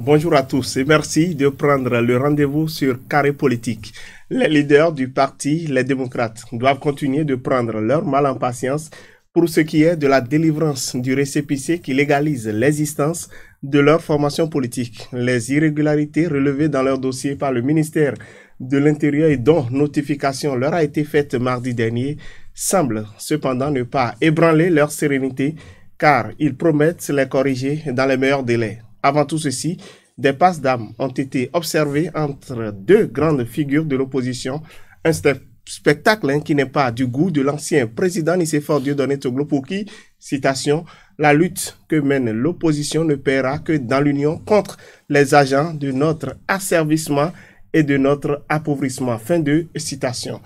Bonjour à tous et merci de prendre le rendez-vous sur Carré Politique. Les leaders du parti, les démocrates, doivent continuer de prendre leur mal en patience pour ce qui est de la délivrance du récépissé qui légalise l'existence de leur formation politique. Les irrégularités relevées dans leur dossier par le ministère de l'Intérieur et dont notification leur a été faite mardi dernier semblent cependant ne pas ébranler leur sérénité car ils promettent les corriger dans les meilleurs délais. Avant tout ceci, des passes d'armes ont été observées entre deux grandes figures de l'opposition, un spectacle qui n'est pas du goût de l'ancien président Nicéphore Dieudonné Toglo pour qui, citation, la lutte que mène l'opposition ne paiera que dans l'union contre les agents de notre asservissement et de notre appauvrissement. Fin de citation.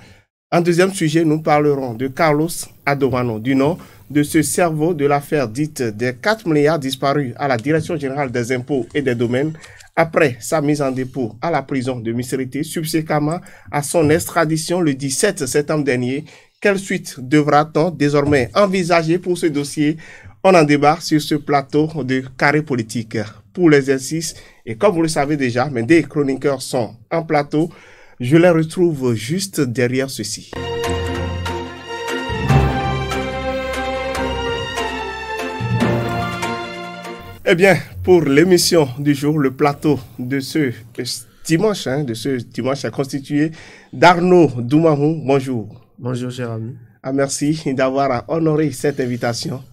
En deuxième sujet, nous parlerons de Carlos Adovano, du nom de ce cerveau de l'affaire dite des 4 milliards disparus à la Direction générale des impôts et des domaines après sa mise en dépôt à la prison de Miserité, subséquemment à son extradition le 17 septembre dernier. Quelle suite devra-t-on désormais envisager pour ce dossier? On en débat sur ce plateau de Carré Politique. Pour l'exercice, et comme vous le savez déjà, mais des chroniqueurs sont en plateau, je les retrouve juste derrière ceci. Eh bien, pour l'émission du jour, le plateau de ce dimanche est constitué d'Arnaud Doumahou. Bonjour. Bonjour, cher ami. Ah, merci d'avoir honoré cette invitation.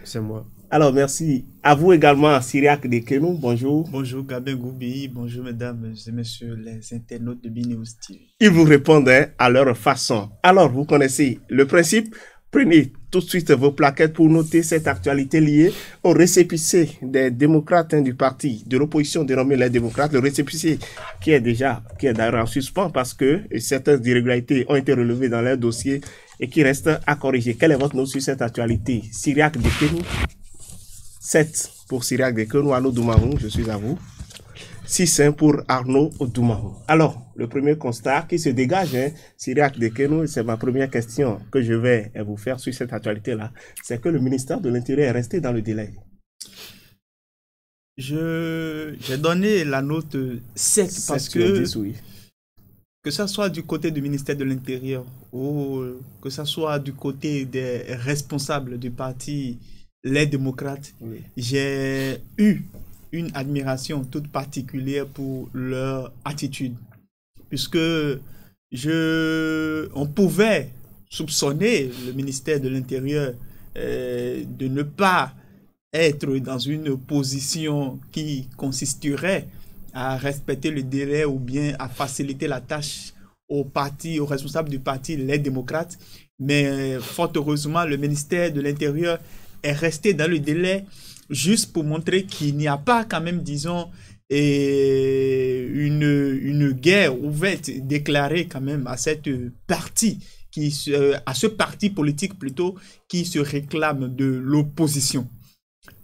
C'est moi. Alors, merci à vous également, Cyriaque Dekenou. Bonjour. Bonjour, Gabin Goubi. Bonjour, mesdames et messieurs les internautes de BNews TV. Ils vous répondent à leur façon. Alors, vous connaissez le principe. Prenez tout de suite vos plaquettes pour noter cette actualité liée au récépissé des démocrates du parti de l'opposition dénommé les démocrates. Le récépissé qui est d'ailleurs en suspens parce que certaines irrégularités ont été relevées dans leur dossier et qui restent à corriger. Quelle est votre note sur cette actualité? Cyriaque Dekenou. 7 pour Cyriaque Dekenou. Arnaud Doumahou, je suis à vous. 6 pour Arnaud Doumahou. Alors, le premier constat qui se dégage, Cyriaque Dekenou, c'est ma première question que je vais vous faire sur cette actualité-là, c'est que le ministère de l'Intérieur est resté dans le délai. J'ai donné la note 7 parce que 10, oui. Que ça soit du côté du ministère de l'Intérieur ou que ça soit du côté des responsables du parti Les Démocrates, oui, j'ai eu une admiration toute particulière pour leur attitude, puisque on pouvait soupçonner le ministère de l'Intérieur de ne pas être dans une position qui consisterait à respecter le délai ou bien à faciliter la tâche aux responsables du parti Les Démocrates. Mais fort heureusement, le ministère de l'Intérieur est resté dans le délai juste pour montrer qu'il n'y a pas quand même, disons, une guerre ouverte déclarée quand même à cette partie, à ce parti politique plutôt, qui se réclame de l'opposition.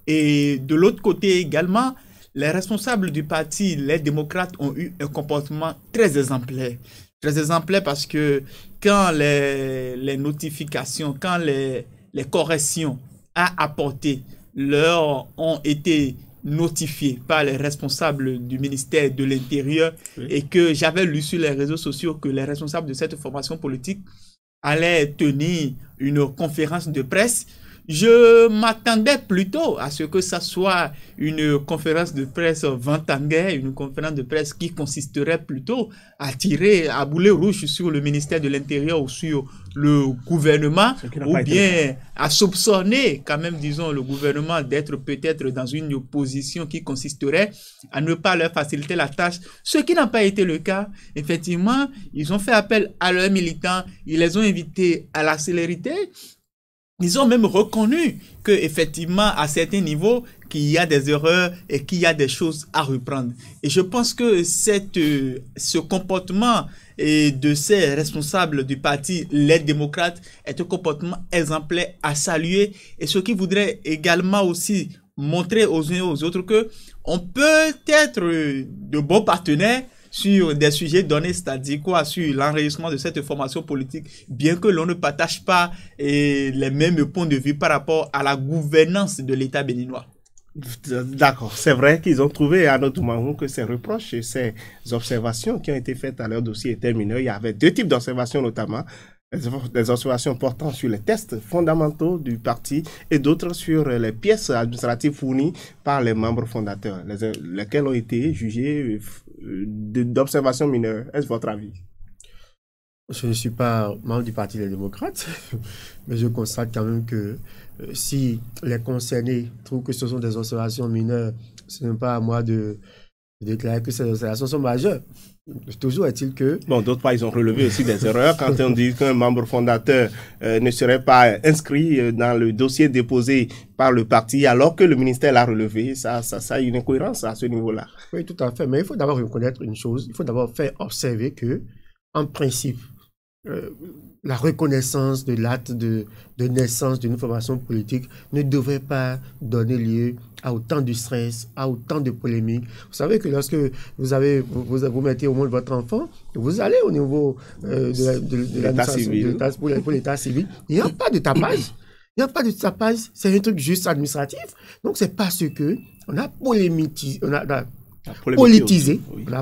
Et de l'autre côté également, les responsables du parti, les démocrates, ont eu un comportement très exemplaire. Très exemplaire parce que quand les notifications, quand les corrections à apporter leur ont été notifiés par les responsables du ministère de l'Intérieur, oui, et que j'avais lu sur les réseaux sociaux que les responsables de cette formation politique allaient tenir une conférence de presse. Je m'attendais plutôt à ce que ça soit une conférence de presse ventanguère, une conférence de presse qui consisterait plutôt à tirer à boulet rouge sur le ministère de l'Intérieur ou sur le gouvernement, ou bien à soupçonner quand même, disons, le gouvernement d'être peut-être dans une opposition qui consisterait à ne pas leur faciliter la tâche, ce qui n'a pas été le cas. Effectivement, ils ont fait appel à leurs militants, ils les ont invités à la célérité. Ils ont même reconnu qu'effectivement, à certains niveaux, qu'il y a des erreurs et qu'il y a des choses à reprendre. Et je pense que ce comportement de ces responsables du parti Les Démocrates est un comportement exemplaire à saluer. Et ce qui voudrait également aussi montrer aux uns et aux autres qu'on peut être de bons partenaires sur des sujets donnés, c'est-à-dire quoi, sur l'enregistrement de cette formation politique, bien que l'on ne partage pas les mêmes points de vue par rapport à la gouvernance de l'État béninois. D'accord, c'est vrai qu'ils ont trouvé à notre moment que ces reproches et ces observations qui ont été faites à leur dossier étaient mineures. Il y avait deux types d'observations notamment, des observations portant sur les tests fondamentaux du parti et d'autres sur les pièces administratives fournies par les membres fondateurs, lesquelles ont été jugées d'observations mineures. Est-ce votre avis? Je ne suis pas membre du Parti des démocrates, mais je constate quand même que si les concernés trouvent que ce sont des observations mineures, ce n'est pas à moi de déclarer que ces observations sont majeures. Toujours est-il que... Bon, d'autres part, ils ont relevé aussi des erreurs quand on dit qu'un membre fondateur ne serait pas inscrit dans le dossier déposé par le parti alors que le ministère l'a relevé. Ça a une incohérence à ce niveau-là. Oui, tout à fait. Mais il faut d'abord reconnaître une chose. Il faut d'abord faire observer que, en principe, la reconnaissance de l'acte de naissance d'une formation politique ne devrait pas donner lieu à autant de stress, à autant de polémiques. Vous savez que lorsque vous mettez au monde votre enfant, vous allez au niveau de l'administration pour l'état civil. Il n'y a pas de tapage. Il n'y a pas de tapage. C'est un truc juste administratif. Donc, c'est parce que on a polémisé, on a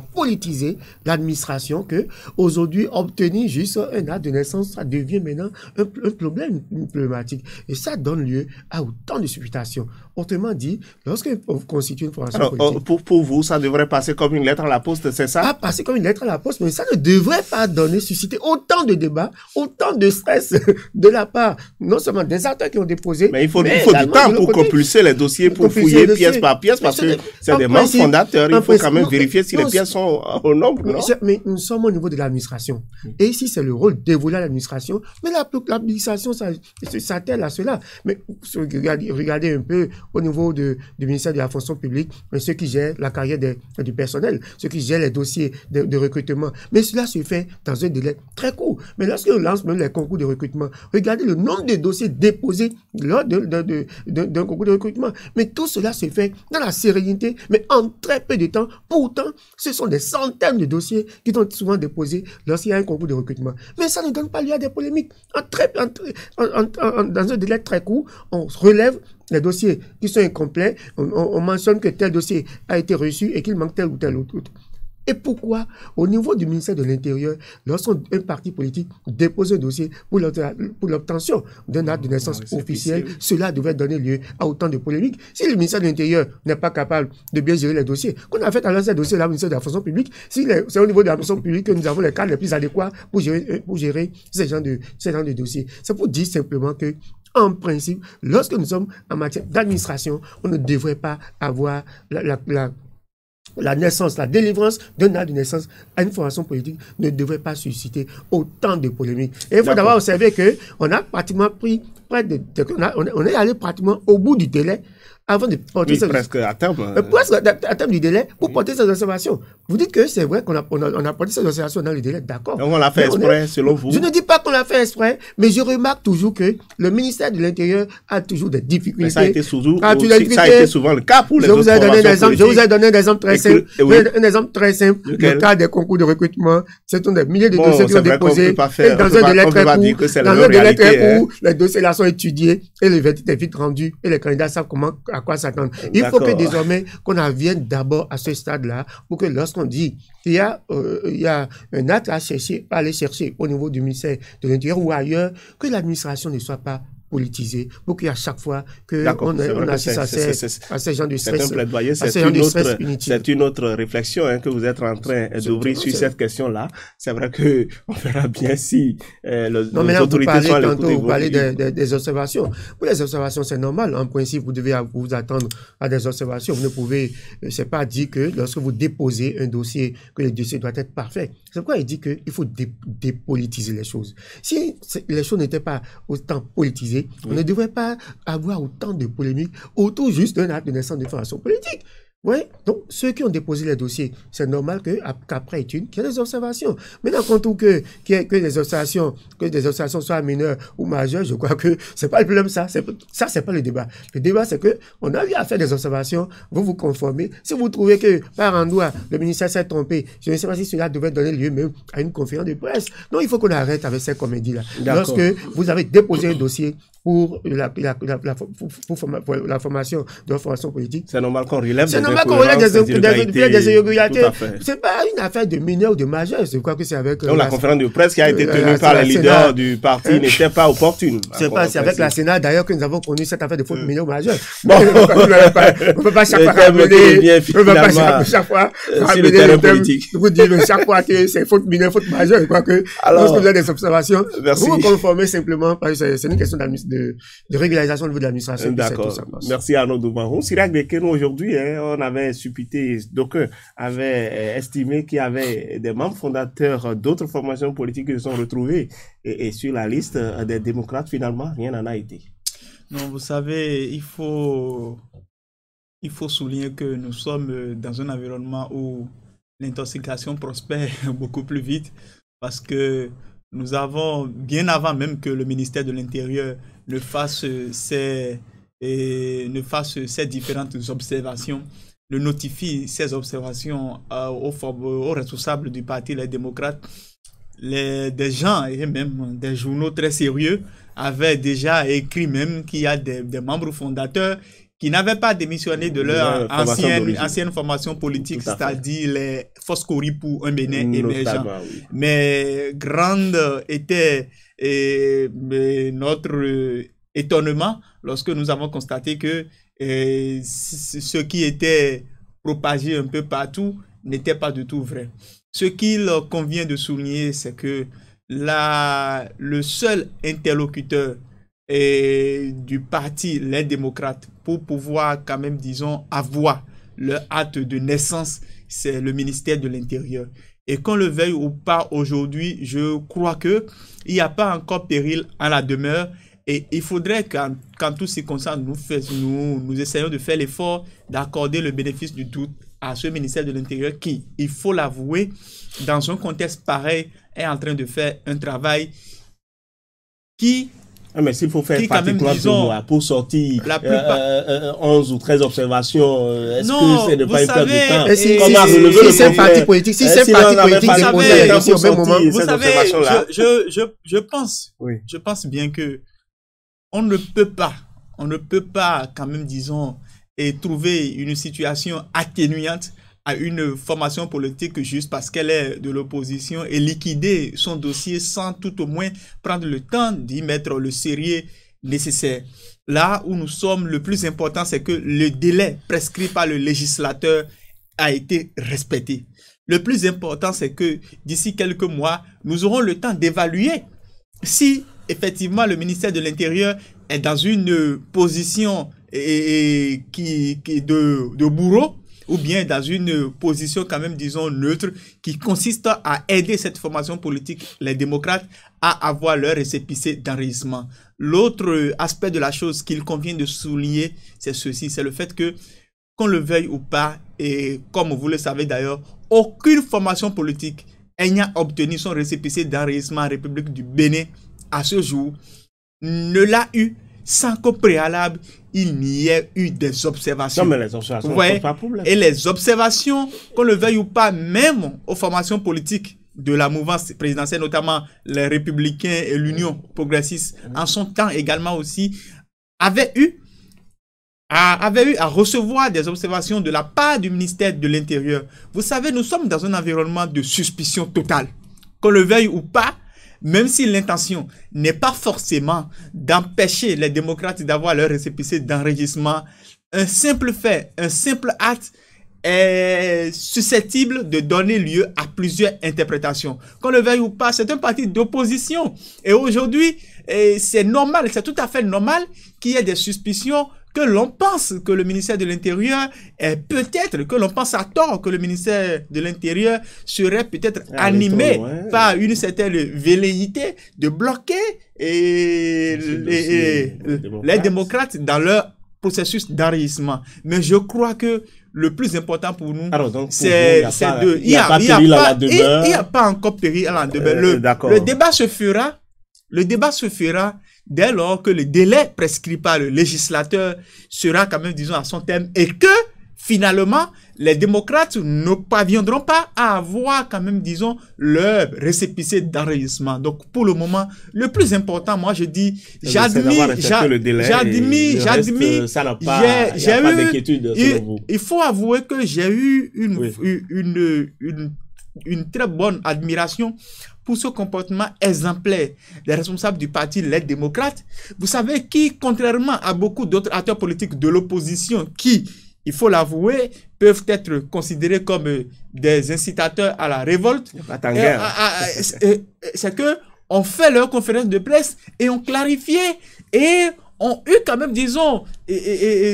politisé l'administration que aujourd'hui obtenir juste un acte de naissance, ça devient maintenant un problème, une problématique. Et ça donne lieu à autant de supputations. Autrement dit, lorsque vous constituez une formation politique... Pour vous, ça devrait passer comme une lettre à la poste, c'est ça? Pas passer comme une lettre à la poste, mais ça ne devrait pas susciter autant de débats, autant de stress de la part, non seulement des acteurs qui ont déposé... Mais il faut du temps pour compulser les dossiers, pour fouiller pièce par pièce, parce que c'est des membres fondateurs. Il faut quand même vérifier si les pièces sont au nombre, non? Mais nous sommes au niveau de l'administration. Et ici, c'est le rôle dévolu à l'administration. Mais l'administration s'attelle à cela. Mais regardez un peu au niveau du ministère de la fonction publique, ceux qui gèrent la carrière du personnel, ceux qui gèrent les dossiers de recrutement. Mais cela se fait dans un délai très court. Mais lorsqu'on lance même les concours de recrutement, regardez le nombre de dossiers déposés lors d'un concours de recrutement. Mais tout cela se fait dans la sérénité, mais en très peu de temps. Pourtant, ce sont des centaines de dossiers qui sont souvent déposés lorsqu'il y a un concours de recrutement. Mais ça ne donne pas lieu à des polémiques. Dans un délai très court, on relève les dossiers qui sont incomplets, on mentionne que tel dossier a été reçu et qu'il manque tel ou tel autre. Et pourquoi, au niveau du ministère de l'Intérieur, lorsqu'un parti politique dépose un dossier pour l'obtention d'un acte de naissance officiel, cela devait donner lieu à autant de polémiques? Si le ministère de l'Intérieur n'est pas capable de bien gérer les dossiers, qu'on a fait à l'ancien dossier, le ministère de la fonction publique, si c'est au niveau de la fonction publique que nous avons les cadres les plus adéquats pour gérer ces genres de dossiers. C'est pour dire simplement que, en principe, lorsque nous sommes en matière d'administration, on ne devrait pas avoir la naissance, la délivrance d'un acte de naissance à une formation politique ne devrait pas susciter autant de polémiques. Et il faut d'abord observer qu'on a pratiquement pris on est allé pratiquement au bout du délai avant de porter presque à terme. Presque à terme du délai pour porter ces observations. Vous dites que c'est vrai qu'on a porté ces observations dans le délai, d'accord. Donc on l'a fait exprès, selon vous? Je ne dis pas qu'on l'a fait exprès, mais je remarque toujours que le ministère de l'Intérieur a toujours des difficultés. Mais ça a été souvent le cas pour les autres formations politiques. Je vous ai donné un exemple très simple. Un exemple très simple. Le cas des concours de recrutement. Ce sont des milliers de dossiers qui sont déposés. Et dans un délai très court, les dossiers là sont étudiés et le verdict est vite rendu et les candidats savent à quoi s'attendre. Il faut que désormais qu'on en vienne d'abord à ce stade-là pour que lorsqu'on dit qu'il y a un acte à aller chercher au niveau du ministère de l'Intérieur ou ailleurs, que l'administration ne soit pas politisé pour qu'à chaque fois qu'on assiste à ces gens de stress. C'est un plaidoyer, c'est une autre réflexion que vous êtes en train d'ouvrir sur cette question-là. C'est vrai qu'on verra bien si les autorités sont à l'écoute. Vous parlez des observations. Pour les observations, c'est normal. En principe, vous devez vous attendre à des observations. Vous ne pouvez, c'est pas dit que lorsque vous déposez un dossier, que le dossier doit être parfait. C'est pourquoi il dit qu'il faut dépolitiser les choses. Si les choses n'étaient pas autant politisées, on ne devrait pas avoir autant de polémiques autour juste d'un acte de naissance de formation politique. Oui, donc ceux qui ont déposé les dossiers, c'est normal qu'après étude, qu'il y ait des observations. Maintenant, quand on que des observations soient mineures ou majeures, je crois que c'est pas le problème, ça c'est pas le débat. Le débat, c'est que on a eu à faire des observations, vous vous conformez. Si vous trouvez que par endroit, le ministère s'est trompé, je ne sais pas si cela devait donner lieu même à une conférence de presse. Non, il faut qu'on arrête avec ces comédies-là. Lorsque vous avez déposé un dossier pour la formation de la formation politique. C'est normal qu'on relève des irrégularités. C'est pas une affaire de mineur ou de majeur. Je crois que c'est avec... Donc la conférence de presse qui a été tenue par les leaders du parti n'était pas opportune. C'est avec la Sénat d'ailleurs que nous avons connu cette affaire de faute mineure ou majeure. On ne peut pas chaque fois ramener... On ne peut pas chaque fois ramener le thème pour dire chaque fois que c'est faute mineure, faute majeure. Je crois que lorsque vous avez des observations, vous vous conformez simplement parce que c'est une question de régularisation au niveau de l'administration. D'accord. Merci Arnaud Doumarou. Sirac Bekeno, aujourd'hui, on avait suppité, d'aucuns avaient estimé qu'il y avait des membres fondateurs d'autres formations politiques qui se sont retrouvés et sur la liste des démocrates, finalement, rien n'en a été. Non, vous savez, il faut souligner que nous sommes dans un environnement où l'intoxication prospère beaucoup plus vite parce que nous avons, bien avant même que le ministère de l'Intérieur ne fasse ces différentes observations, ne notifie ces observations aux responsables du parti, les démocrates, des gens et même des journaux très sérieux avaient déjà écrit même qu'il y a des membres fondateurs qui n'avaient pas démissionné de leur ancienne formation politique, c'est-à-dire les Foscori pour un Bénin émergent. Oui. Mais grande était notre étonnement lorsque nous avons constaté que ce qui était propagé un peu partout n'était pas du tout vrai. Ce qu'il convient de souligner, c'est que le seul interlocuteur du parti, les démocrates, pour pouvoir quand même, disons, avoir leur acte de naissance, c'est le ministère de l'Intérieur. Et qu'on le veuille ou pas aujourd'hui, je crois qu'il n'y a pas encore péril à la demeure. Et il faudrait qu'en tout ce qui concerne, nous essayons de faire l'effort d'accorder le bénéfice du doute à ce ministère de l'Intérieur qui, il faut l'avouer, dans un contexte pareil, est en train de faire un travail qui... mais s'il faut faire pratiquement 2 mois pour sortir 11 ou 13 observations, est-ce que ce n'est pas une perte de temps? Si c'est un parti politique, si c'est un parti politique, vous savez, je pense bien que on ne peut pas quand même, disons, trouver une situation atténuante à une formation politique juste parce qu'elle est de l'opposition et liquider son dossier sans tout au moins prendre le temps d'y mettre le sérieux nécessaire. Là où nous sommes, le plus important, c'est que le délai prescrit par le législateur a été respecté. Le plus important, c'est que d'ici quelques mois, nous aurons le temps d'évaluer si effectivement le ministère de l'Intérieur est dans une position de bourreau, ou bien dans une position quand même, disons, neutre, qui consiste à aider cette formation politique, les démocrates, à avoir leur récépissé d'enregistrement. L'autre aspect de la chose qu'il convient de souligner, c'est ceci, c'est le fait que, qu'on le veuille ou pas, et comme vous le savez d'ailleurs, aucune formation politique ayant obtenu son récépissé d'enregistrement en République du Bénin à ce jour ne l'a eu sans qu'au préalable, il n'y ait eu des observations. Non, mais les observations ne pas problème. Et les observations, qu'on le veuille ou pas, même aux formations politiques de la mouvance présidentielle, notamment les Républicains et l'Union progressiste, en son temps également aussi, avaient eu à recevoir des observations de la part du ministère de l'Intérieur. Vous savez, nous sommes dans un environnement de suspicion totale. Qu'on le veuille ou pas, même si l'intention n'est pas forcément d'empêcher les démocrates d'avoir leur récépissé d'enregistrement, un simple fait, un simple acte est susceptible de donner lieu à plusieurs interprétations. Qu'on le veuille ou pas, c'est un parti d'opposition. Et aujourd'hui, c'est normal, c'est tout à fait normal qu'il y ait des suspicions, que l'on pense que le ministère de l'Intérieur est peut-être, que l'on pense à tort que le ministère de l'Intérieur serait peut-être animé par une certaine velléité de bloquer les démocrates dans leur processus d'enrichissement. Mais je crois que le plus important pour nous, c'est de... Il n'y a pas encore péril à la demeure. Le débat se fera. Le débat se fera dès lors que le délai prescrit par le législateur sera quand même, disons, à son terme et que finalement, les démocrates ne parviendront pas à avoir quand même, disons, leur récépissé d'enregistrement. Donc, pour le moment, le plus important, moi, je dis, j'admets, ça n'a pas, il d'inquiétude selon vous. Il faut avouer que j'ai eu une très bonne admiration pour ce comportement exemplaire des responsables du parti Les Démocrates. Vous savez, qui, contrairement à beaucoup d'autres acteurs politiques de l'opposition qui, il faut l'avouer, peuvent être considérés comme des incitateurs à la révolte, c'est que on fait leur conférence de presse et on clarifiait et ont eu quand même, disons,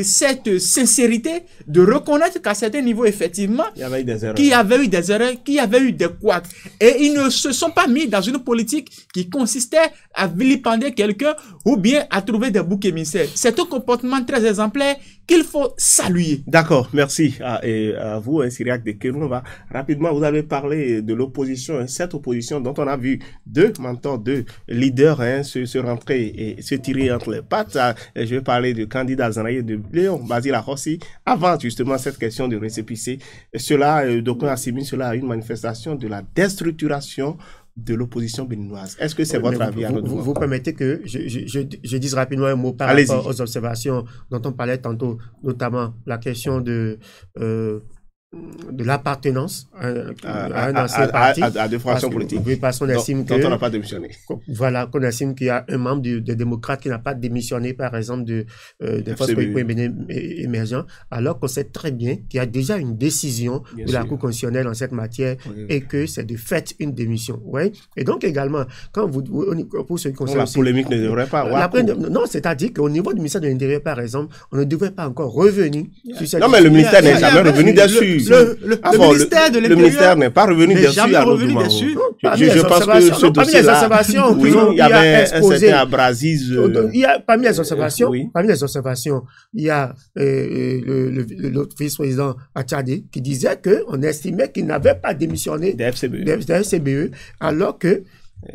cette sincérité de reconnaître qu'à certains niveaux, effectivement, il y avait eu des erreurs, qu'il y avait eu des couacs. Et ils ne se sont pas mis dans une politique qui consistait à vilipender quelqu'un ou bien à trouver des boucs émissaires. C'est un comportement très exemplaire qu'il faut saluer. D'accord, merci à vous, Cyriaque de Kéroun. Rapidement, vous avez parlé de l'opposition, cette opposition dont on a vu deux mentors, deux leaders se rentrer et se tirer entre les pattes. Je vais parler du candidat Zanaïe de Léon Basile Rossi. Avant justement cette question de récépissé, cela, d'aucuns assimilent cela à une manifestation de la déstructuration de l'opposition béninoise. Est-ce que c'est votre avis? Vous permettez que je dise rapidement un mot par rapport aux observations dont on parlait tantôt, notamment la question de l'appartenance à un ancien parti. À deux fractions politiques. Oui, parce qu'on estime dont on n'a pas démissionné. Voilà, qu'on estime qu'il y a un membre des démocrates qui n'a pas démissionné, par exemple, des forces politiques émergentes, alors qu'on sait très bien qu'il y a déjà une décision de la Cour constitutionnelle en cette matière et que c'est de fait une démission. Ouais. Et donc également, quand pour ceux qui concernent la polémique ne devrait pas avoir. Non, c'est-à-dire qu'au niveau du ministère de l'Intérieur, par exemple, on ne devrait pas encore revenir sur cette... Non, mais le ministère n'est jamais revenu dessus. Le ministère n'est pas revenu dessus. Je pense que ce dossier-là, il y avait un certain abrasisme. Parmi les observations, il y a l'autre vice-président Atchadé qui disait qu'on estimait qu'il n'avait pas démissionné des FCBE, alors que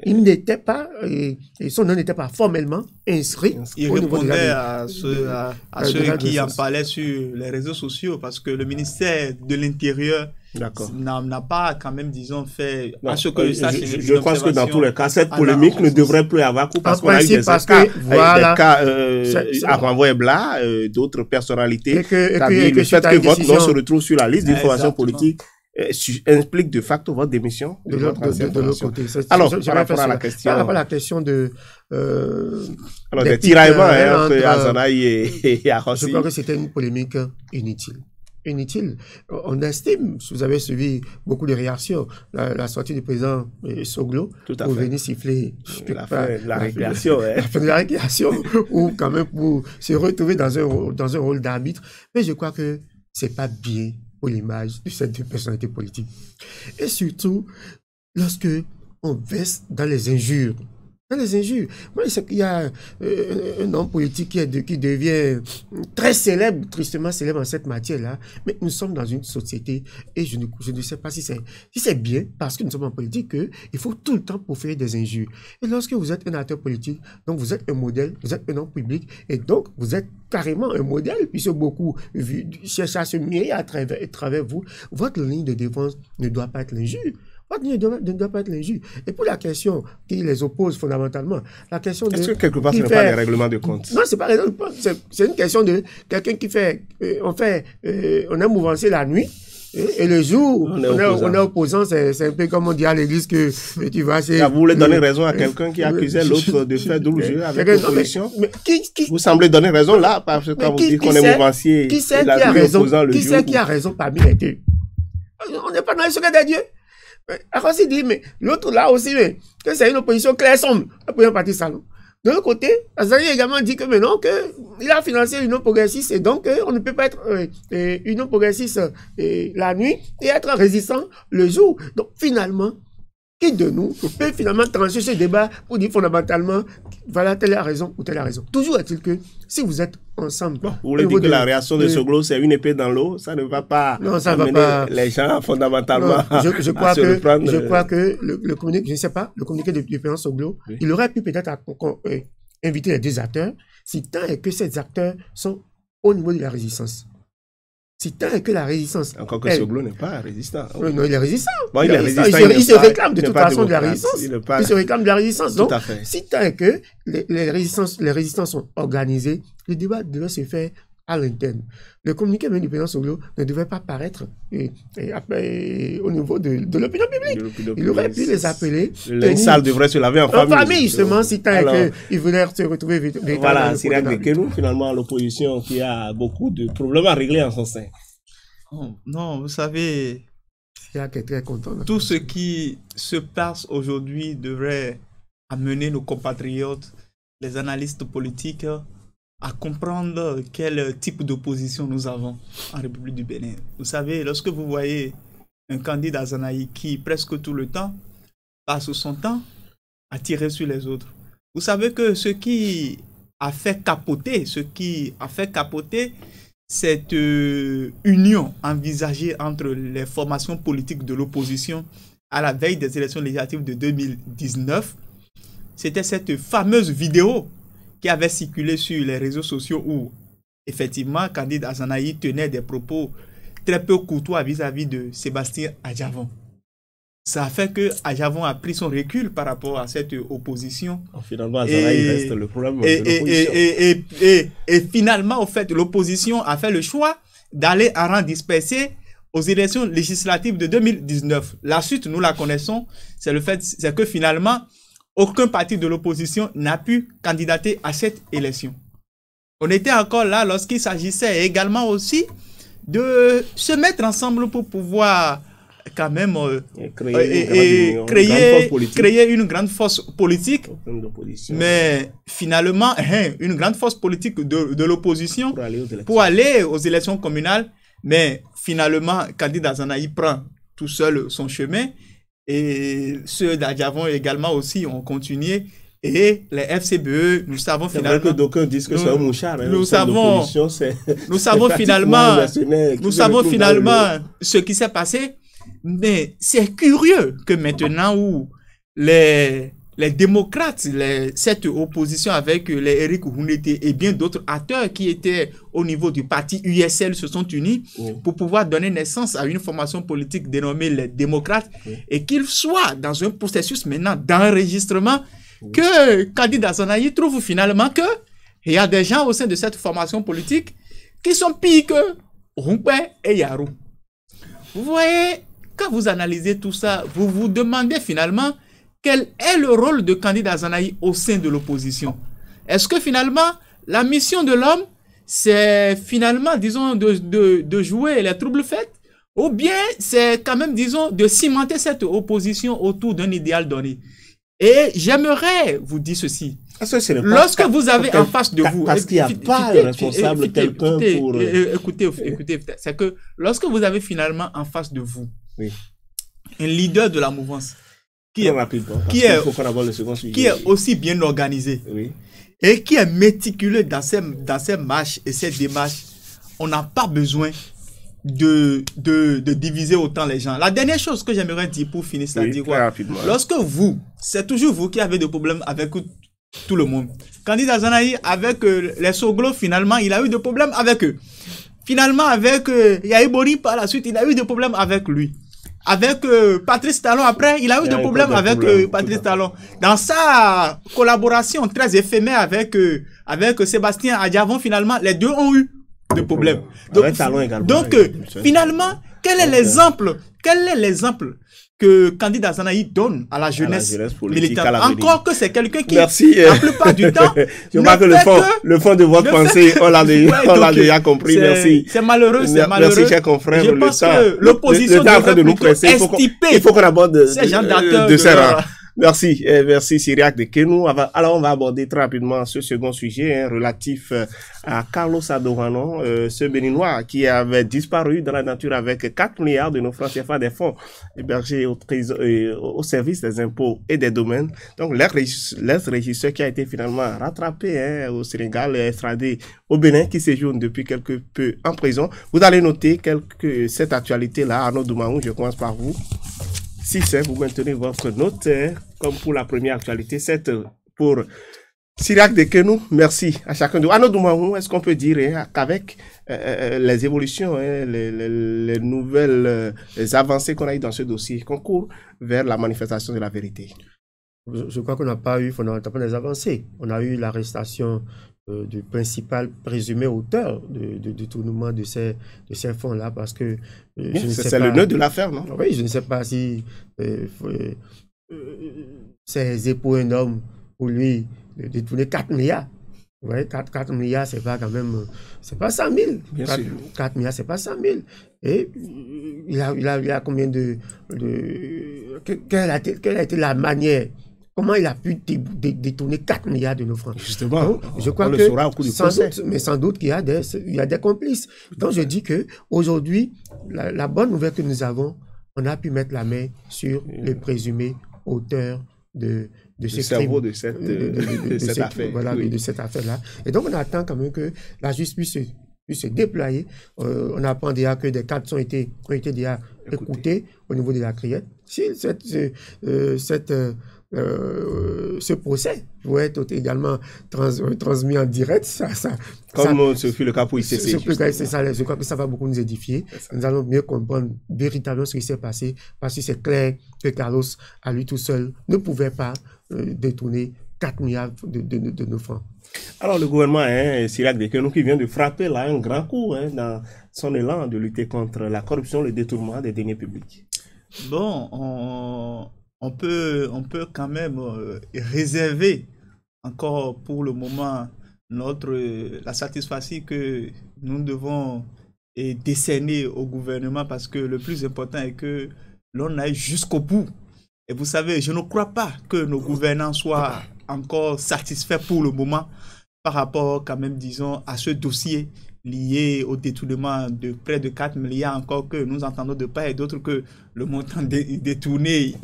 il n'était pas, son nom n'était pas formellement inscrit. Il répondait à ceux qui en parlaient sur les réseaux sociaux parce que le ministère de l'Intérieur n'a pas quand même, disons, fait... Non, je pense que dans tous les cas, cette polémique ne devrait plus avoir cours parce qu'on a eu des cas à renvoyer Blas, d'autres personnalités. Le fait que votre nom se retrouve sur la liste d'informations politiques implique de facto votre démission de l'autre côté. Alors, par rapport à la question... Par rapport à la question de... des tiraillements entre Azanaï et Arossi. Je crois que c'était une polémique inutile. On estime, si vous avez suivi beaucoup de réactions, la sortie du président Soglo pour venir siffler la fin de la récréation. La fin de la récréation, ou quand même pour se retrouver dans un rôle d'arbitre. Mais je crois que c'est pas bien pour l'image de cette personnalité politique. Et surtout, lorsque on verse dans les injures. Moi, je sais qu'il y a un homme politique qui devient très célèbre, tristement célèbre en cette matière-là, mais nous sommes dans une société et je ne sais pas si c'est bien, parce que nous sommes en politique, qu'il faut tout le temps proférer des injures. Et lorsque vous êtes un acteur politique, donc vous êtes un modèle, vous êtes un homme public, et donc vous êtes carrément un modèle, puisque beaucoup cherchent à se mirer à travers vous. Votre ligne de défense ne doit pas être l'injure. Votre ligne ne doit pas être l'injure. Et pour la question qui les oppose fondamentalement, la question de... Est-ce que quelque part ce n'est pas les règlements de compte? Non, c'est pas les règlements de compte. C'est une question de quelqu'un qui fait... on aime mouvancer la nuit. Et le jour, on est opposant, c'est un peu comme on dit à l'église que tu vas... Vous voulez donner raison à quelqu'un qui accusait l'autre de faire double jeu avec l'opposition? Vous semblez donner raison là, parce que quand vous dites qu'on est mouvancier, qui sait qui a raison? Qui sait qui a raison parmi les deux? On n'est pas dans le secret des dieux. Arossi dit, mais l'autre là aussi, que c'est une opposition claire sombre, la première partie salon. De l'autre côté, Azali également dit que maintenant qu'il a financé l'Union progressiste et donc on ne peut pas être Union progressiste la nuit et être résistant le jour. Donc finalement, qui de nous peut finalement trancher ce débat pour dire fondamentalement, voilà, telle a raison ou telle a raison. Toujours est-il que si vous êtes ensemble... Bon, vous voulez dire que la réaction de Soglo, c'est une épée dans l'eau, ça ne va pas amener les gens fondamentalement je crois que le communiqué, je ne sais pas, le communiqué du président Soglo, il aurait pu peut-être inviter les deux acteurs, si tant est que ces acteurs sont au niveau de la résistance. Si tant est que la résistance... Encore que Soglo n'est pas résistant. Non, il est résistant. Bon, il est résistant. Il se réclame de toute façon de la résistance. Il se réclame de la résistance. Donc, si tant est que les résistances sont organisées, le débat devait se faire à l'interne. Le communiqué même du président Soglo ne devait pas paraître au niveau de l'opinion publique. Il aurait pu les appeler. Les salles devraient se laver en famille. En famille, justement, si tant est qu'ils voulaient se retrouver. Voilà, Syriac de Kénou, finalement, l'opposition qui a beaucoup de problèmes à régler en son sein. Non, vous savez, Syriac est très content. Tout ce qui se passe aujourd'hui devrait amener nos compatriotes, les analystes politiques, à comprendre quel type d'opposition nous avons en République du Bénin. Vous savez, lorsque vous voyez un candidat Zanaï qui, presque tout le temps, passe son temps à tirer sur les autres, vous savez que ce qui a fait capoter cette union envisagée entre les formations politiques de l'opposition à la veille des élections législatives de 2019, c'était cette fameuse vidéo qui avait circulé sur les réseaux sociaux où, effectivement, Candide Azanaï tenait des propos très peu courtois vis-à-vis de Sébastien Adjavon. Ça a fait que Adjavon a pris son recul par rapport à cette opposition. Finalement, Azanaï reste le problème de l'opposition. Et finalement, au fait, l'opposition a fait le choix d'aller en rang dispersé aux élections législatives de 2019. La suite, nous la connaissons, c'est que finalement, aucun parti de l'opposition n'a pu candidater à cette élection. On était encore là lorsqu'il s'agissait également aussi de se mettre ensemble pour pouvoir quand même créer une grande force politique. Mais finalement, une grande force politique de l'opposition pour aller aux élections communales. Mais finalement, Candide Azanaï prend tout seul son chemin. Et ceux d'Adjavon également aussi ont continué. Et les FCBE, nous savons finalement... C'est vrai que d'aucuns disent que c'est un mouchard. Nous savons finalement ce qui s'est passé. Mais c'est curieux que maintenant où les démocrates, cette opposition avec les Eric Hunete et bien d'autres acteurs qui étaient au niveau du parti USL se sont unis pour pouvoir donner naissance à une formation politique dénommée les démocrates et qu'ils soient dans un processus maintenant d'enregistrement que Candide Azanaï trouve finalement que il y a des gens au sein de cette formation politique qui sont pires que Rumpe et Yarou. Vous voyez, quand vous analysez tout ça, vous vous demandez finalement quel est le rôle de Candide Azanaï au sein de l'opposition. Est-ce que finalement, la mission de l'homme, c'est finalement, disons, de jouer les troubles faits, ou bien c'est quand même, disons, de cimenter cette opposition autour d'un idéal donné. Et j'aimerais vous dire ceci. Lorsque vous avez en face de vous... Parce qu'il n'y a pas de responsable, quelqu'un pour... Écoutez, c'est que lorsque vous avez finalement en face de vous un leader de la mouvance qui est aussi bien organisé et qui est méticuleux dans ses marches et ses démarches, on n'a pas besoin de diviser autant les gens. La dernière chose que j'aimerais dire pour finir, c'est-à-dire quoi? Lorsque c'est toujours vous qui avez des problèmes avec tout le monde. Candide Azanaï, avec les Soglo, finalement, il a eu des problèmes avec eux. Finalement, avec Yaïbori, par la suite, il a eu des problèmes avec lui. Avec Patrice Talon, après, il a eu des problèmes avec Patrice Talon. Dans sa collaboration très éphémère avec Sébastien Adjavon, finalement, les deux ont eu des problèmes. Donc, finalement, quel est l'exemple que Candide Azanaï donne à la jeunesse militante? Encore que c'est quelqu'un qui, la plupart du temps, je crois que le fond de votre pensée, on l'a déjà compris. Merci. C'est malheureux, Merci, cher confrère. Je pense que l'opposition devrait de nous presser. Il faut qu'on aborde ces gens d'acteurs de ces rangs. Merci, merci Syriac de Kénou. Alors on va aborder très rapidement ce second sujet relatif à Carlos Adorano, ce Béninois qui avait disparu dans la nature avec 4 milliards de nos francs CFA des fonds hébergés au service des impôts et des domaines. Donc l'ex-régisseur qui a été finalement rattrapé au Sénégal et extradé au Bénin, qui séjourne depuis quelque peu en prison. Vous allez noter cette actualité-là. Arnaud Doumaou, je commence par vous. Si c'est, vous maintenez votre note, comme pour la première actualité, c'est pour Sirac de Kenou, merci à chacun de vous. Arnaud Doumaou, est-ce qu'on peut dire qu'avec les évolutions, les nouvelles les avancées qu'on a eues dans ce dossier, qu'on court vers la manifestation de la vérité? Je crois qu'on n'a pas eu fondamentalement des avancées. On a eu l'arrestation du principal présumé auteur du détournement de ces fonds-là, parce que c'est le nœud de l'affaire, non? Oui, je ne sais pas si c'est pour un homme, pour lui, de détourner 4 milliards. Ouais, 4 milliards, c'est pas quand même, c'est pas 100 000. 4 milliards, c'est pas 100 000. Et il a combien quelle a été la manière? Comment il a pu détourner 4 milliards de nos francs? Justement, donc, je crois que sans doute qu'il y a des complices. Donc je dis que aujourd'hui, la bonne nouvelle que nous avons, on a pu mettre la main sur le présumé auteur de ce crime, de cette affaire. Voilà, de cette affaire-là. Et donc on attend quand même que la justice puisse se déployer. On apprend déjà que des cadres ont été déjà écoutés au niveau de la criette. Si ce procès pourrait être également transmis en direct. Comme ce fut le cas pour ICC. Je crois que ça va beaucoup nous édifier. Nous allons mieux comprendre véritablement ce qui s'est passé, parce que c'est clair que Carlos, à lui tout seul, ne pouvait pas détourner 4 milliards de nos francs. Alors le gouvernement, Sirac de Kenou, qui vient de frapper là un grand coup dans son élan de lutter contre la corruption, le détournement des deniers publics. Bon, on peut quand même réserver encore pour le moment la satisfaction que nous devons décerner au gouvernement, parce que le plus important est que l'on aille jusqu'au bout. Et vous savez, je ne crois pas que nos gouvernants soient encore satisfaits pour le moment par rapport quand même, disons, à ce dossier lié au détournement de près de 4 milliards, encore que nous entendons de part et d'autre que le montant détourné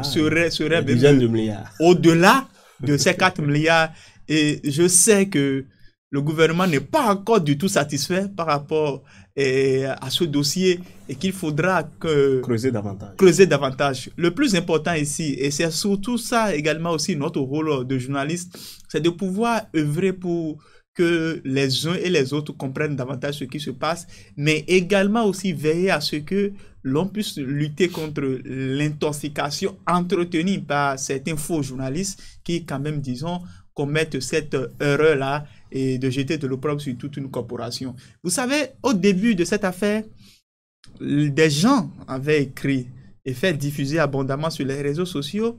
serait même au-delà de ces 4 milliards. Et je sais que le gouvernement n'est pas encore du tout satisfait par rapport à ce dossier, et qu'il faudra creuser davantage. Le plus important ici, et c'est surtout ça également aussi notre rôle de journaliste, c'est de pouvoir œuvrer pour que les uns et les autres comprennent davantage ce qui se passe, mais également aussi veiller à ce que l'on puisse lutter contre l'intoxication entretenue par certains faux journalistes qui, quand même, disons, commettent cette erreur-là et de jeter de l'opprobre sur toute une corporation. Vous savez, au début de cette affaire, des gens avaient écrit et fait diffuser abondamment sur les réseaux sociaux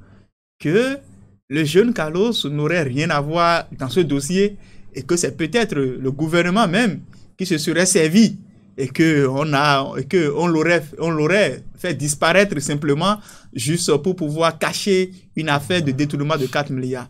que le jeune Carlos n'aurait rien à voir dans ce dossier, et que c'est peut-être le gouvernement même qui se serait servi, et qu'on l'aurait fait disparaître simplement juste pour pouvoir cacher une affaire de détournement de 4 milliards.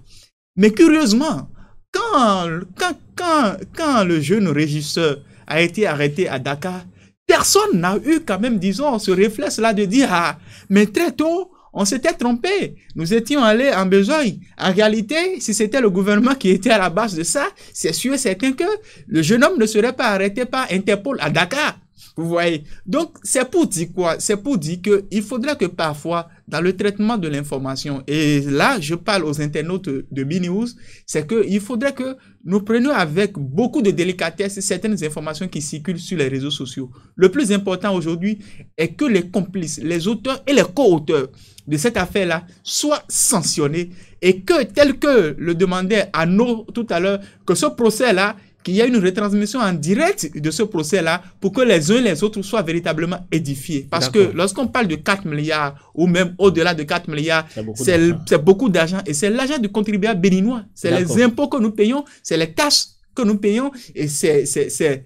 Mais curieusement, quand le jeune régisseur a été arrêté à Dakar, personne n'a eu quand même, disons, ce réflexe-là de dire « Ah, mais très tôt, on s'était trompé. Nous étions allés en besogne. » En réalité, si c'était le gouvernement qui était à la base de ça, c'est sûr et certain que le jeune homme ne serait pas arrêté par Interpol à Dakar. Vous voyez? Donc, c'est pour dire quoi? C'est pour dire qu'il faudrait que parfois, dans le traitement de l'information, et là, je parle aux internautes de BNews, c'est qu'il faudrait que nous prenions avec beaucoup de délicatesse certaines informations qui circulent sur les réseaux sociaux. Le plus important aujourd'hui est que les complices, les auteurs et les co-auteurs de cette affaire-là soient sanctionnés, et que, tel que le demandait Arnaud tout à l'heure, que ce procès-là, qu'il y ait une retransmission en direct de ce procès-là pour que les uns et les autres soient véritablement édifiés. Parce que lorsqu'on parle de 4 milliards ou même au-delà de 4 milliards, c'est beaucoup d'argent, et c'est l'argent du contribuable béninois. C'est les impôts que nous payons, c'est les taxes que nous payons, et c'est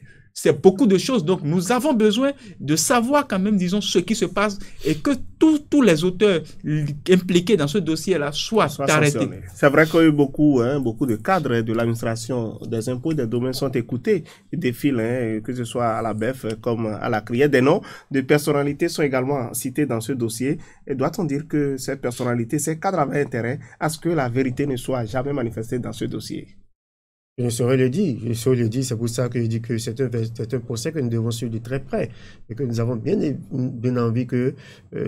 beaucoup de choses. Donc, nous avons besoin de savoir quand même, disons, ce qui se passe, et que tous les auteurs impliqués dans ce dossier-là soient arrêtés. C'est vrai qu'il y a eu beaucoup de cadres de l'administration des impôts et des domaines sont écoutés. Ils défilent, que ce soit à la BEF comme à la criée. Des noms de personnalités sont également cités dans ce dossier. Et doit-on dire que ces personnalités, ces cadres avaient intérêt à ce que la vérité ne soit jamais manifestée dans ce dossier? Je saurais le dire, c'est pour ça que je dis que c'est un procès que nous devons suivre de très près et que nous avons bien envie que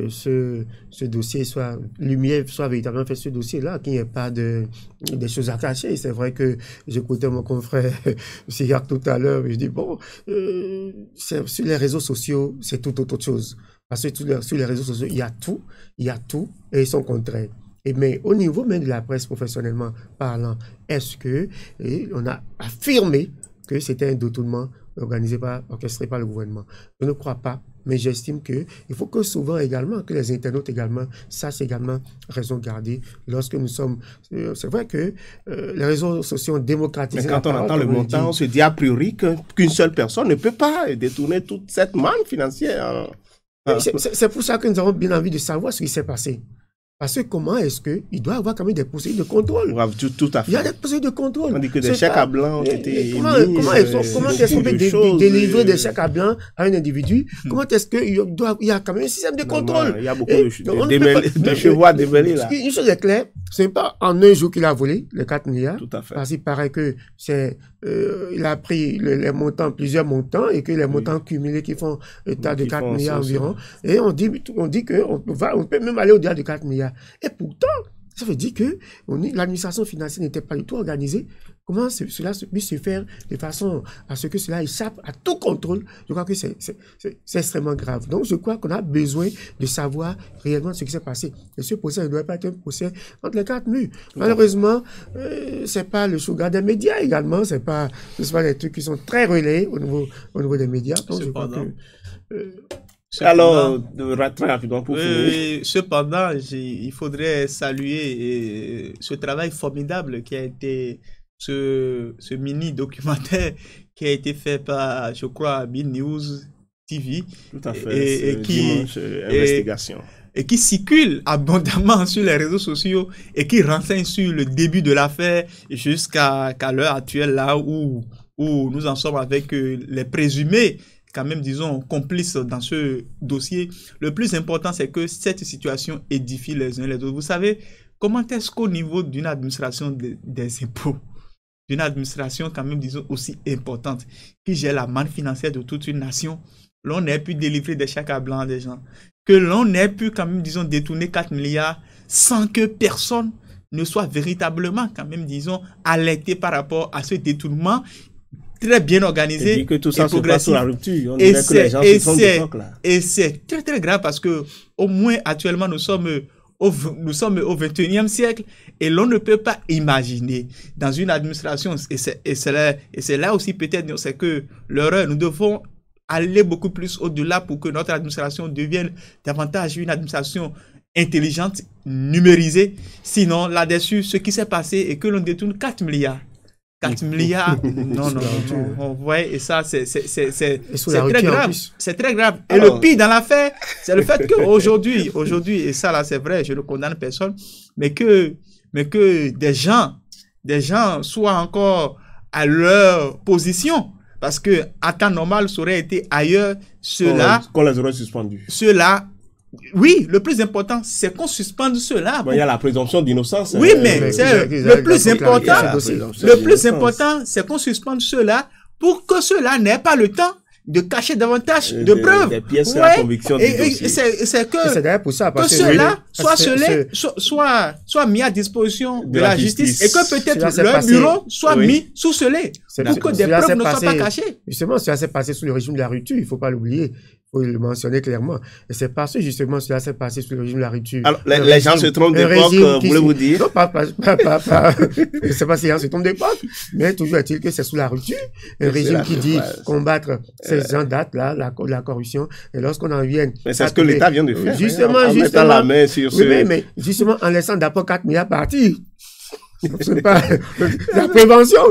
ce dossier soit, lumière soit véritablement fait ce dossier-là, qu'il n'y ait pas des choses à cacher. C'est vrai que j'écoutais mon confrère Siyak tout à l'heure, je dis bon, sur les réseaux sociaux, c'est tout autre chose. Parce que sur les réseaux sociaux, il y a tout et son contraire. Mais au niveau même de la presse professionnellement parlant, est-ce que on a affirmé que c'était un détournement orchestré par le gouvernement? Je ne crois pas, mais j'estime qu'il faut que souvent également, que les internautes également sachent également raison garder lorsque nous sommes... c'est vrai que les réseaux sociaux ont démocratisé. Mais quand on entend le montant, on se dit a priori qu'une seule personne ne peut pas détourner toute cette manne financière. Oui, c'est pour ça que nous avons bien envie de savoir ce qui s'est passé. Parce que comment est-ce qu'il doit y avoir quand même des procédures de contrôle? Tout à fait. Il y a des procédures de contrôle. On dit que des chèques à blanc ont été émis. Comment est-ce qu'on peut délivrer des chèques à blanc à un individu? Comment est-ce qu'il y a quand même un système de contrôle? Il y a beaucoup de chevaux à démêler là. Une chose est claire, ce n'est pas en un jour qu'il a volé les 4 milliards. Tout à fait. Parce qu'il paraît que il a pris les montants, plusieurs montants, et que les montants cumulés qui font état de 4 milliards environ. Et on dit qu'on peut même aller au-delà de 4 milliards. Et pourtant, ça veut dire que l'administration financière n'était pas du tout organisée. Comment cela puisse se faire de façon à ce que cela échappe à tout contrôle? Je crois que c'est extrêmement grave. Donc, je crois qu'on a besoin de savoir réellement ce qui s'est passé. Et ce procès ne doit pas être un procès entre les 4 murs. Malheureusement, c'est pas le sugar des médias également. C'est pas des trucs qui sont très relayés au niveau des médias. Donc, je crois que... Alors, très rapidement pour finir. Cependant, il faudrait saluer ce travail formidable qui a été ce mini-documentaire qui a été fait par, je crois, BNews TV. Tout à fait. Et investigation. Et qui circule abondamment sur les réseaux sociaux et qui renseigne sur le début de l'affaire jusqu'à l'heure actuelle, là où nous en sommes avec les présumés quand même, disons, complices dans ce dossier. Le plus important, c'est que cette situation édifie les uns les autres. Vous savez, comment est-ce qu'au niveau d'une administration des impôts, d'une administration quand même, disons, aussi importante, qui gère la manne financière de toute une nation, l'on ait pu délivrer des chèques à blanc à des gens, que l'on ait pu quand même, disons, détourner 4 milliards sans que personne ne soit véritablement quand même, disons, alerté par rapport à ce détournement très bien organisé. Et que tout ça se passe sous la rupture. On dirait que les gens se trompent d'époque, là. Et c'est très très grave parce que au moins actuellement nous sommes au 21e siècle et l'on ne peut pas imaginer dans une administration, et c'est là aussi peut-être c'est que l'erreur, nous devons aller beaucoup plus au-delà pour que notre administration devienne davantage une administration intelligente, numérisée. Sinon, là-dessus, ce qui s'est passé est que l'on détourne 4 milliards. 4 milliards, non, ouais, et ça, c'est très grave. C'est très grave. Et le pire dans l'affaire, c'est le fait qu'aujourd'hui, et ça là, c'est vrai, je ne condamne personne, mais que des gens soient encore à leur position. Parce que, à temps normal, ça aurait été ailleurs, ceux-là. Qu'on les aurait suspendus. Ceux-là. Oui, le plus important, c'est qu'on suspende cela. Bon, il y a la présomption d'innocence. Oui, mais le plus important, c'est qu'on suspende cela pour que cela n'ait pas le temps de cacher davantage de preuves. Des pièces à conviction du dossier. C'est d'ailleurs pour ça, parce que cela soit mis à disposition de la justice et que peut-être leur bureau soit mis sous scellé pour que des preuves ne soient pas cachées. Justement, cela s'est passé sous le régime de la rupture, il ne faut pas l'oublier. Il faut le mentionner clairement. Et c'est parce que justement cela s'est passé sous le régime de la rupture. Alors, les gens se trompent d'époque, voulez-vous dire? Non, pas. Je sais pas si les gens se trompent d'époque, mais toujours est-il que c'est sous la rupture. Un régime qui dit combattre ces gens dates-là, la corruption. Et lorsqu'on en vient. Mais c'est ce que l'État vient de faire. Justement. En mettant la main sur ce. Oui, mais justement, en laissant d'abord 4 milliards partir. C'est pas la prévention.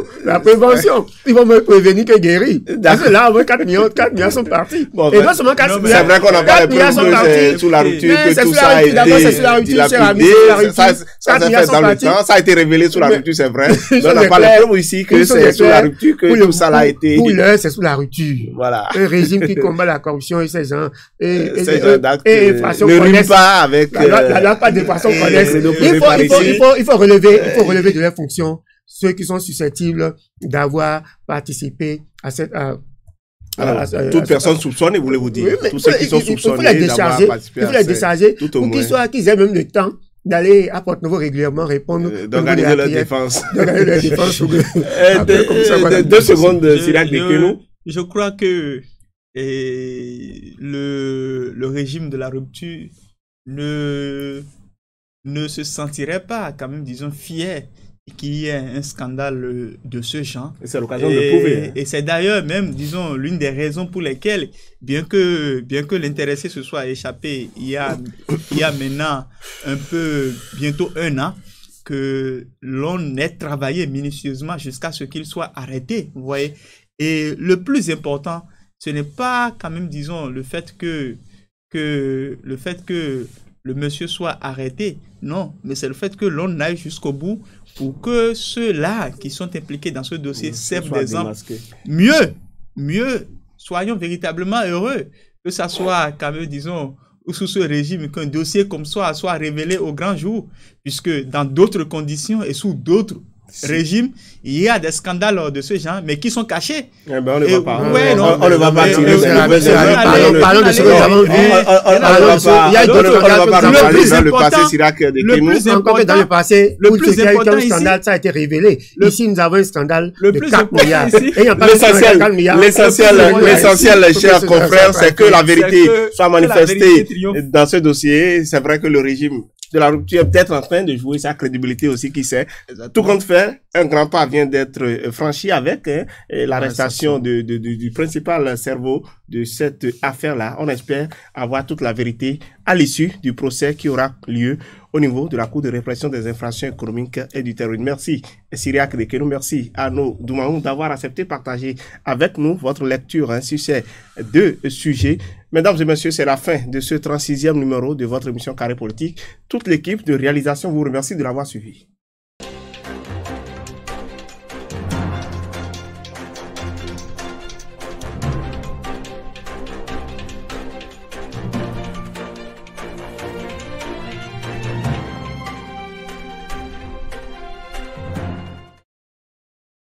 Ils vont me prévenir que guérir. Parce que là, 4 milliards sont partis. Bon, et non seulement 4 milliards. C'est vrai qu'on n'a pas les preuves que sous la rupture, que tout ça a été dilapidé. Ça s'est fait dans le temps. Ça a été révélé sous la rupture, c'est vrai. Mais on n'a pas les preuves ici que c'est sous la rupture que tout ça a été. Pour l'heure, c'est sous la rupture. Voilà. Un régime qui combat la corruption et ces gens. Et infractions ne rime pas avec. La loi pas d'infraction connaissent. Il faut relever de leurs fonctions ceux qui sont susceptibles d'avoir participé à cette... toute personne soupçonnée, voulez-vous dire? Oui, tous ceux qui sont soupçonnés d'avoir participé il faut les décharger pour qu'ils aient même le temps d'aller à Porte-Nouveau régulièrement répondre. D'organiser leur défense. D'organiser leur défense. 2 secondes, Sirac Dekeno. Je crois que le régime de la rupture ne se sentirait pas, quand même, disons, fier qu'il y ait un scandale de ce genre. C'est l'occasion de prouver. Et c'est d'ailleurs même, disons, l'une des raisons pour lesquelles, bien que l'intéressé se soit échappé il y a maintenant bientôt 1 an, que l'on ait travaillé minutieusement jusqu'à ce qu'il soit arrêté, vous voyez. Et le plus important, ce n'est pas quand même, disons, le fait que le monsieur soit arrêté, non, mais c'est le fait que l'on aille jusqu'au bout pour que ceux-là qui sont impliqués dans ce dossier servent d'exemple. Mieux, soyons véritablement heureux que ça soit quand même, disons, sous ce régime, qu'un dossier comme ça soit révélé au grand jour, puisque dans d'autres conditions et sous d'autres régime, il y a des scandales de ce genre, mais qui sont cachés. Eh ben, on ne va pas. Ouais, non, on ne va pas tirer. Parlons de ce que nous avons vu. Il y a d'autres scandales. Le passé, Sirac, le plus important dans le passé, le plus important ici, scandale, ça a été révélé. Ici, nous avons un scandale de 4 milliards. L'essentiel, chers confrères, c'est que la vérité soit manifestée dans ce dossier. C'est vrai que le régime de la rupture est peut-être en train de jouer sa crédibilité aussi, qui sait. Tout compte fait, un grand pas vient d'être franchi avec l'arrestation du principal cerveau de cette affaire-là. On espère avoir toute la vérité à l'issue du procès qui aura lieu au niveau de la Cour de répression des infractions économiques et du terrorisme. Merci, Sirac Dekeno. Merci à nos Doumaou d'avoir accepté de partager avec nous votre lecture sur ces 2 sujets. Mesdames et messieurs, c'est la fin de ce 36e numéro de votre émission Carré Politique. Toute l'équipe de réalisation vous remercie de l'avoir suivi.